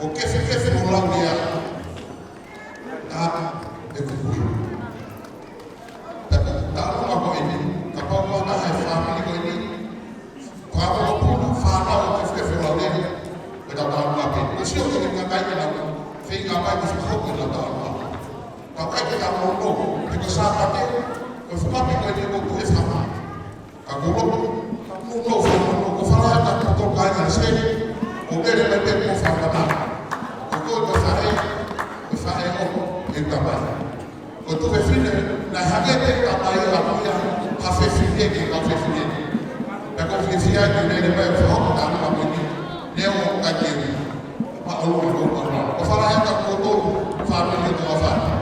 o kefe o lau ia a e kukui. Ta alunga ko ini, ka pau na hai whamili ko ini, ko hawa ko puna whanau o kefe o lau ia, e ta alunga pe. O sio ke nga kai ke lau, whinga mai ko whakau e lau ta alunga. Ka kai ke ta mono, e ko sāpate, ko whakapi ko ini ko ku e whama. Ka kuropo, muno whama, ko whanau ta kato kai ngā sēni, o kere me te ko whakamana. E tapai. O tu me fine, na hagete tapai a kuia, ha fe fine ke ka fe fine. E ko fifia ki nere mai whahoko ta anuma mini, neo ka kiri, ma alu o kona. O whara e ka koto, whamini o tua whara.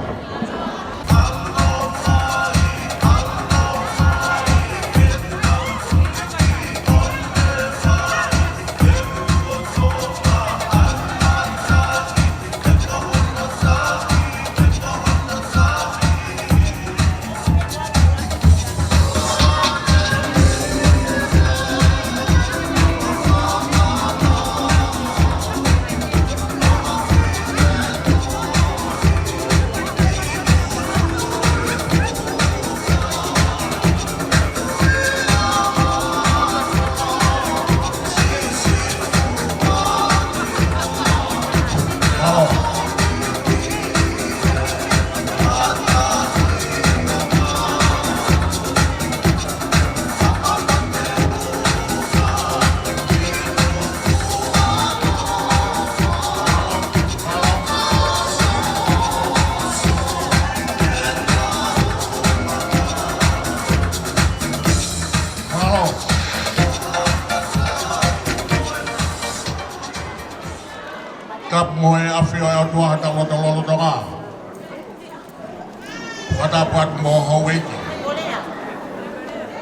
Kap moe afio e otua hata wata lolo tonga. Wata pat mo haweki.